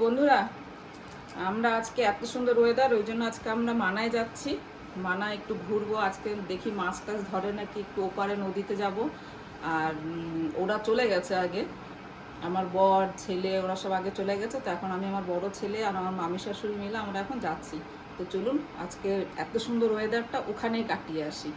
বন্ধুরা, আমরা আজকে এত সুন্দর ওয়েদার, ওই জন্য আজকে আমরা মানায় যাচ্ছি। মানা একটু ঘুরবো আজকে, দেখি মাছ টাছ ধরে নাকি, একটু ওপারে নদীতে যাব। আর ওরা চলে গেছে আগে, আমার বর ছেলে ওরা সব আগে চলে গেছে। তো এখন আমি আমার বড় ছেলে আর আমার মামি শাশুড়ি মিলে আমরা এখন যাচ্ছি। তো চলুন আজকে এত সুন্দর ওয়েদারটা ওখানেই কাটিয়ে আসি।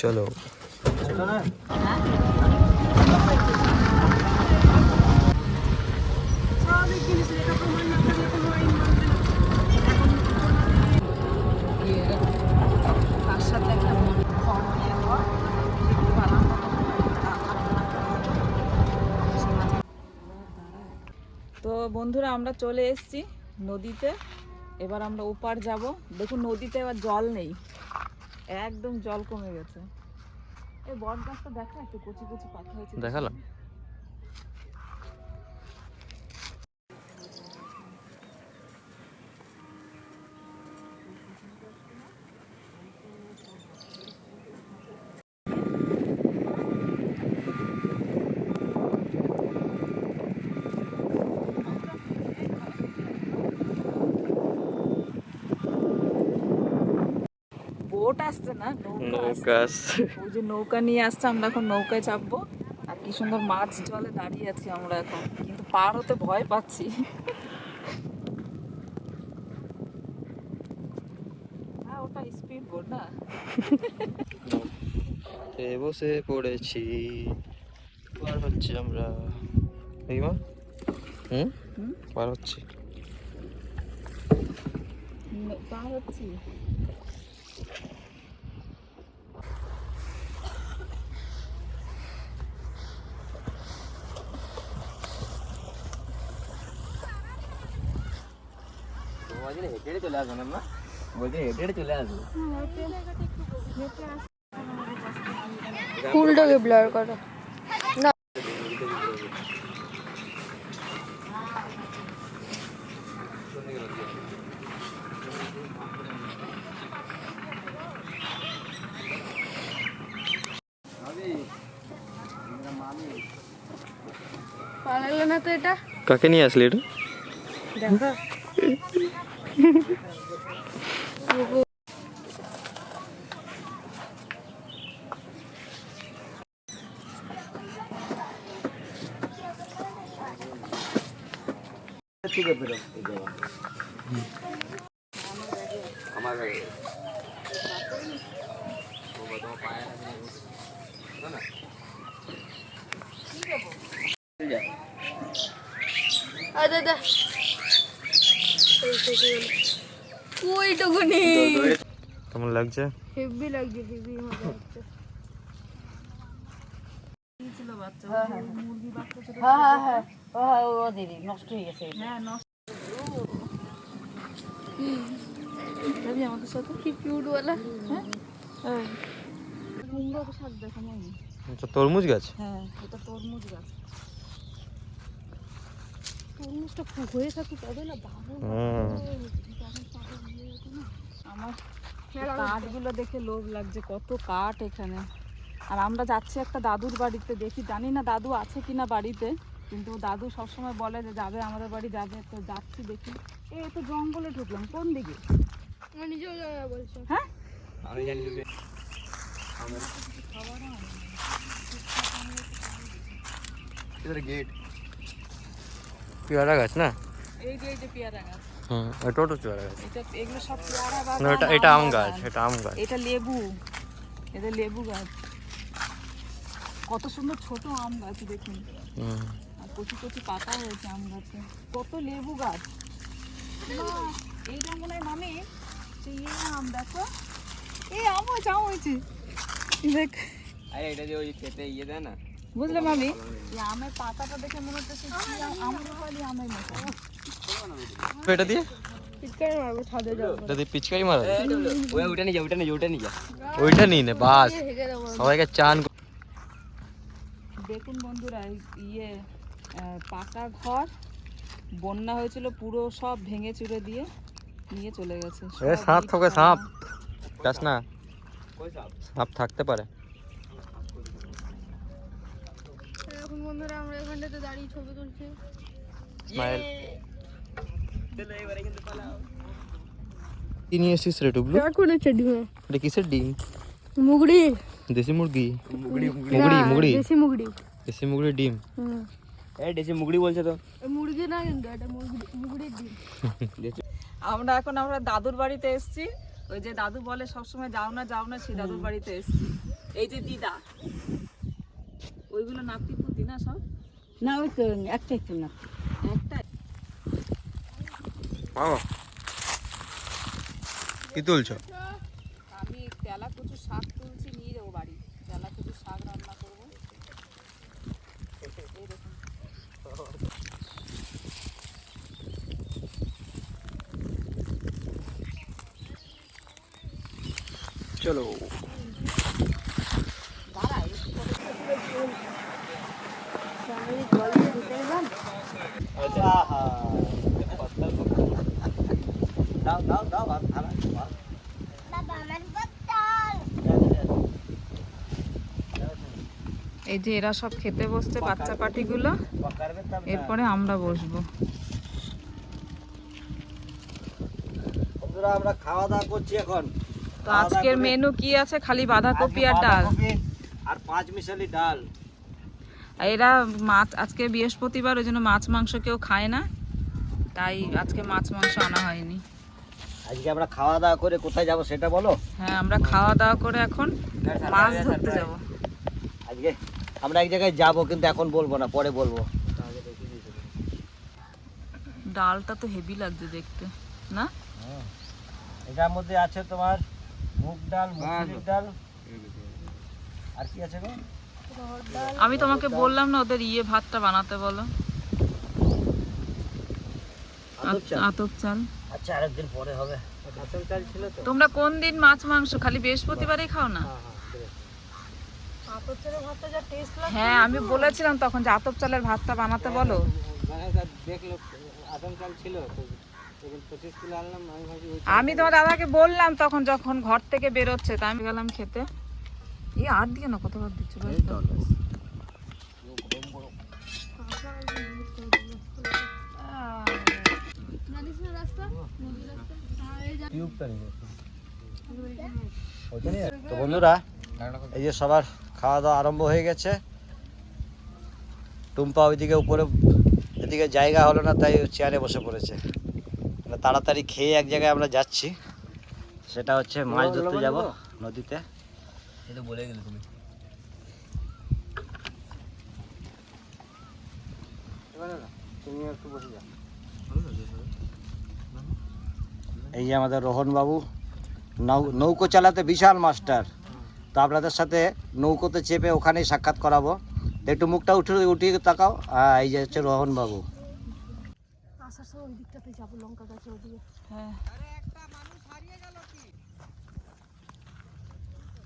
চলো তো বন্ধুরা, আমরা চলে এসেছি নদীতে। এবার আমরা ওপার যাব। দেখুন নদীতে এবার জল নেই, একদম জল কমে গেছে। এই বট গাছটা দেখা, একটু কচি কচি পাতা হয়েছে, দেখালাম। বোট আসছে না, নৌকা আসছে। ওই যে নৌকা নিয়ে আসছে, আমরা এখন নৌকায় চাপবো। আর কি সুন্দর মাছ জলে দাঁড়িয়ে আছি আমরা এখন, কিন্তু পার হতে ভয় পাচ্ছি। হ্যাঁ, ওটা স্পিড বোট না। বসে পড়েছি, পার হচ্ছে আমরা। এই মা পার হচ্ছে, পার হচ্ছি। হেঁটে চলে আসবো না, বলছি হেঁটে চলে আসবো। ফুলটাকে ব্লার করো না। পালালো না তো এটা। কাকে নিয়ে আসলি এটা? দেখো আমার কেমন লাগছে? হেভি লাগছে, হেভি মজা হচ্ছে। নষ্ট হয়ে গেছে। হ্যাঁ, নষ্ট। যাবি আমাদের সাথে? কি কিউট ওয়ালা। হ্যাঁ, সুন্দর শাক দেখো মামি। আচ্ছা, তরমুজ গাছ। হ্যাঁ, এটা তরমুজ গাছ। তরমুজটা হয়ে থাকুক তবে না দারুণ। আমার কাঠগুলো দেখে লোভ লাগছে, কত কাঠ এখানে। আর আমরা যাচ্ছি একটা দাদুর বাড়িতে, দেখি, জানি না দাদু আছে কিনা বাড়িতে, কিন্তু দাদু সবসময় বলে যে যাবে, আমাদের বাড়ি যাবে। তো যাচ্ছি, দেখি। এই তো জঙ্গলে ঢুকলাম, কোন দিকে? আমার নিজেও বলছো। হ্যাঁ, আমি জানি গেট পেয়ারা গাছ না? এই যে পেয়ারা গাছ। এটা তো পেয়ারা গাছ। এগুলো সব পেয়ারা গাছ। না, এটা আম গাছ। এটা আম গাছ। এটা লেবু, এটা লেবু গাছ। কত সুন্দর ছোট আম গাছ দেখুন। আর কচি কচি পাতা হয়েছে আম গাছে। কত লেবু গাছ। এইটা মনে হয় মামি সেই আম, দেখো এই আম হয়েছে, আম হয়েছে দেখ। আরে এটা যে ওই খেতে ইয়ে দেয় না, বুঝলে মামি? এই আমের পাতাটা দেখে মনে হচ্ছে আম্রপালি আমের মতো। এটা দিয়ে পিচকারি মারবো ছাদে যাবো। এটা দিয়ে পিচকারি মারা। ওইটা নিয়ে যা। ওইটা নিয়ে নে, বাস সবাইকে চান। দেখুন বন্ধুরা, পাকা ঘর, বন্যা হয়েছিল পুরো, সব ভেঙে চুরে দিয়ে নিয়ে চলে গেছে। এ সব সাপ ইট থাকে, পালা। সাপ যাস না, সাপ থাকতে পারে। এখন বন্ধুরা আমরা এখানটাতে দাঁড়িয়ে ছবি তুলছি। স্মাইল। কি নিয়ে এসেছিস রে টুবলু? করেছে ডিমে এটা কিসের ডিম? মুগড়ি। দেশি মুরগি? মুগড়ি না, মুগড়ি দেশি মুগড়ি। দেশি মুরগির ডিম। এই দেশি মুগড়ি বলছে তো। মুরগি না কিন্তু এটা মুগড়ির ডিম। আমরা দাদুর বাড়িতে এসেছি। ওই যে দাদু বলে সবসময় যাও না সেই দাদুর বাড়িতে এসেছি। এই যে দিদা, ওইগুলো নাতি পুতি না সব? না ওই তো একটাই তো না। একটা বাবা কি তুলছো? আমি তেলা কচু শাক তুলছি, নিয়ে যাবো বাড়ি। তেলা কচু শাক রান্না করবো। এই দেখুন। চলো। দাও দাও দাও ভাত খালা। এই যে এরা সব খেতে বসছে, বাচ্চা পাটিগুলো। এরপরে আমরা বসবো। বন্ধুরা আমরা খাওয়া দাওয়া করছি এখন। তো আজকের মেনু কি আছে? খালি বাঁধাকপি আর ডাল। আর 5 মিশালি ডাল। আর এরা মাছ, আজকে বৃহস্পতিবার, ওই জন্য মাছ মাংস কেউ খায় না, তাই আজকে মাছ মাংস আনা হয়নি। আজকে আমরা খাওয়া দাওয়া করে কোথায় যাব সেটা বলো। হ্যাঁ, আমরা খাওয়া দাওয়া করে এখন মাছ ধরতে যাব। আজকে আমরা এক জায়গায় যাব, কিন্তু এখন বলবো না, পরে বলবো। ডালটা তো হেভি লাগছে দেখতে, না? এটার মধ্যে আছে তোমার মুগ ডাল, মুসুরির ডাল, আর কি আছে গো? আমি তোমাকে বললাম না ওদের ভাতটা বানাতে বলো, আতপ চাল। আতপ চাল। আচ্ছা আরেকদিন পরে হবে। আতপ চাল ছিল তো। তোমরা কোন দিন মাছ মাংস খালি বৃহস্পতিবারই খাও না? হ্যাঁ, আমি বলেছিলাম তখন যে আতপ চালের ভাতটা বানাতে বলো। দেখলো আতপ চাল ছিল তো 25 কিলো আনলাম। আমি ভাবছি আমি তোমার দাদাকে বললাম তখন, যখন ঘর থেকে বেরোচ্ছে, তাই আমি গেলাম খেতে। এই আর দিকে না, কতবার দিচ্ছ? জানিস না রাস্তা? তো বন্ধুরা এই যে সবার খাওয়া দাওয়া আরম্ভ হয়ে গেছে। টুম্পা ওইদিকে উপরে, এদিকে জায়গা হলো না তাই চেয়ারে বসে পড়েছে। মানে তাড়াতাড়ি খেয়ে এক জায়গায় আমরা যাচ্ছি, সেটা হচ্ছে মাছ ধরতে যাব নদীতে। এটা বলে গেলে তুমি। এই যে আমাদের রোহন বাবু নৌকো চালাতে বিশাল মাস্টার। তো আপনাদের সাথে নৌকোতে চেপে ওখানেই সাক্ষাৎ করাবো। একটু মুখটা উঠিয়ে তাকাও। এই যে হচ্ছে রোহন বাবু। আসার সময় ওই দিকটাতে যাবো, লঙ্কা গাছের ওদিকে। হ্যাঁ,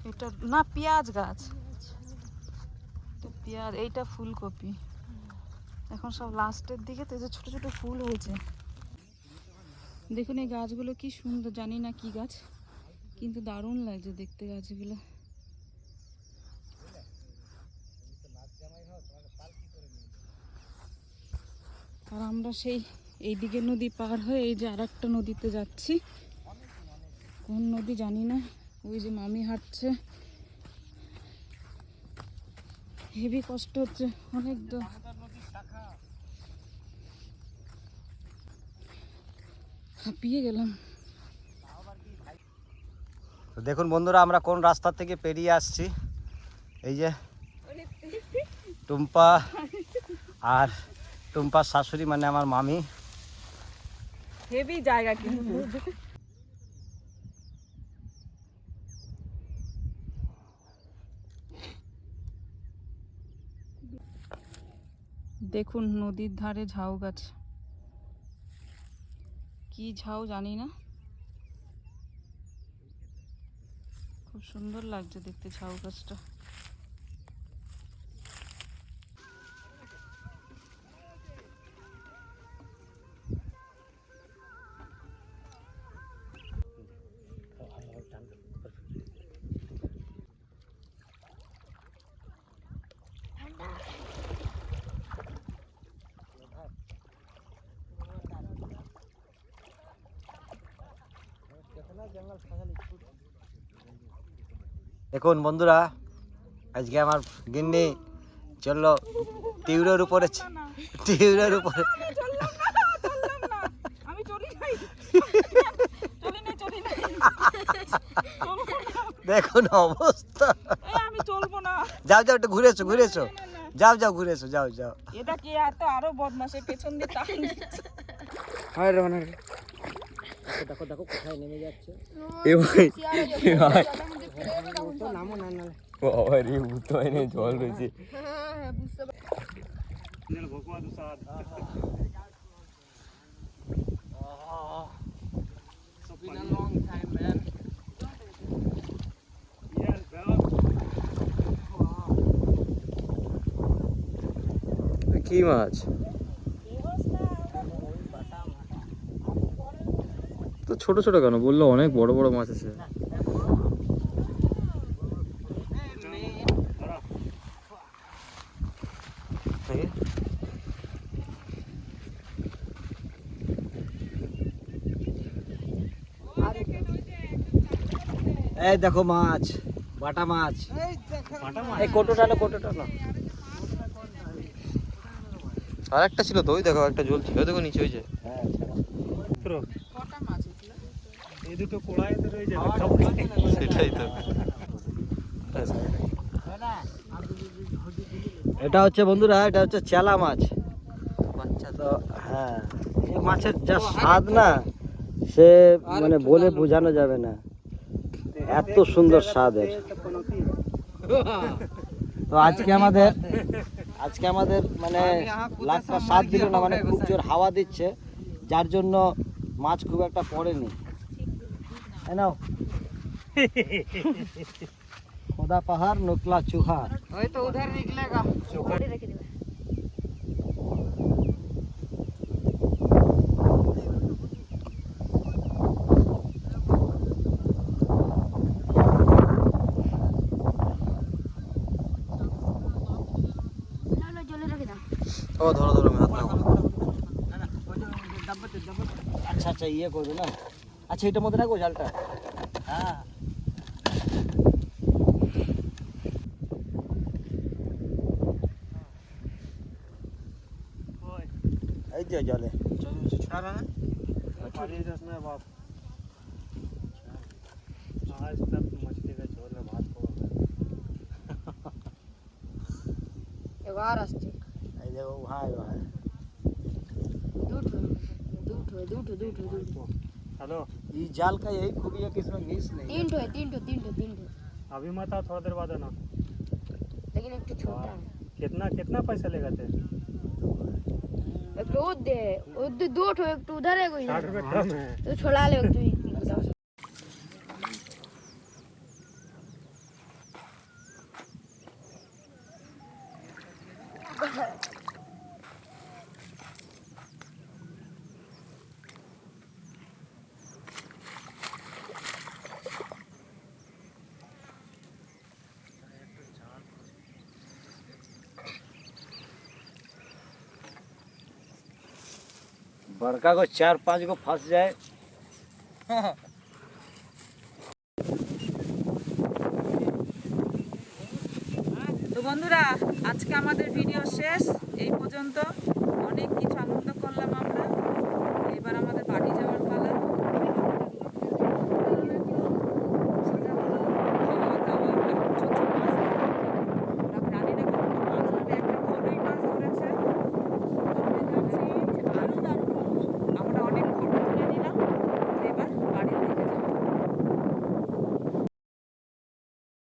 এটা না পেঁয়াজ গাছ, তো পেঁয়াজ, এইটা ফুলকপি। এখন সব লাস্টের দিকে তো, এই যে ছোট ছোট ফুল হয়েছে। দেখুন এই গাছগুলো কি সুন্দর, জানি না কি গাছ, কিন্তু দারুণ লাগছে দেখতে গাছগুলো। আর আমরা সেই এইদিকে নদী পার হয়ে এই যে আর একটা নদীতে যাচ্ছি। কোন নদী জানি না। ওই যে মামি হাঁটছে, হেভি কষ্ট হচ্ছে, অনেক দূর। হাঁপিয়ে গেলাম। তো দেখুন বন্ধুরা আমরা কোন রাস্তা থেকে পেরিয়ে আসছি। এই যে টুম্পা আর টুম্পার শাশুড়ি মানে আমার মামি। হেভি জায়গা কিন্তু। দেখুন নদীর ধারে ঝাউ গাছ, কি ঝাউ জানি না, খুব সুন্দর লাগছে দেখতে ঝাউ গাছটা। দেখুন বন্ধুরা, আজকে আমার গিন্নি চললো টিউরের উপরে, টিউরের উপরে। আমি চলি নাই দেখুন অবস্থা, আমি চলবো না। যাও যাও, একটু ঘুরে এসো, ঘুরে এসো, যাও যাও, ঘুরে এসো, যাও যাও। এটা কি এত আরো বদমাশের পেছন দিয়ে টান দিচ্ছে। দেখো দেখো কোথায় নেমে যাচ্ছে। জল রয়েছে। কি মাছ? তো ছোট ছোট কেন বললো? অনেক বড় বড় মাছ আছে। এই দেখো মাছ, বাটা মাছ। এই কোটো টানো, কোটো টানো। আর একটা ছিল তো, ওই দেখো একটা ঝোল ছিল, দেখো নিচে ওই যে। কটা মাছ ছিল? সেটাই তো। এটা হচ্ছে বন্ধুরা, এটা হচ্ছে চেলা মাছ। বাচ্চা তো হ্যাঁ, এই মাছের যা স্বাদ না, সে মানে বলে বোঝানো যাবে না, এত সুন্দর স্বাদ এর। তো আজকে আমাদের মানে লাখটা স্বাদ দিল না, মানে খুব জোর হাওয়া দিচ্ছে, যার জন্য মাছ খুব একটা পড়েনি। এই নাও, খোদা পাহাড় নোকলা চুহা। রেখে দেবে। জলে রেখে দাও। ও ধরো ধরো, আমি হাত লাগাবো। আচ্ছা আচ্ছা, ইয়ে করবে না। আচ্ছা, এটার মধ্যে রাখবো জালটা। হ্যাঁ, এই যে জলে এবার আসছে। এই দেখো, ভাই ভাই। हेलो, ये जाल का यही खूबी है कि इसमें मिस नहीं है। तीन ठो अभी मत आओ, थोड़ा देर बाद आना। लेकिन एक छोटा है। कितना कितना पैसा लेगा थे? एक तो दो ठो, एक तो उधर है कोई 60 रुपये कम है। तो छोड़ा ले तू ही। बड़का को 4-5 को फंस जाए। তো বন্ধুরা, আজকে আমাদের ভিডিও শেষ এই পর্যন্ত।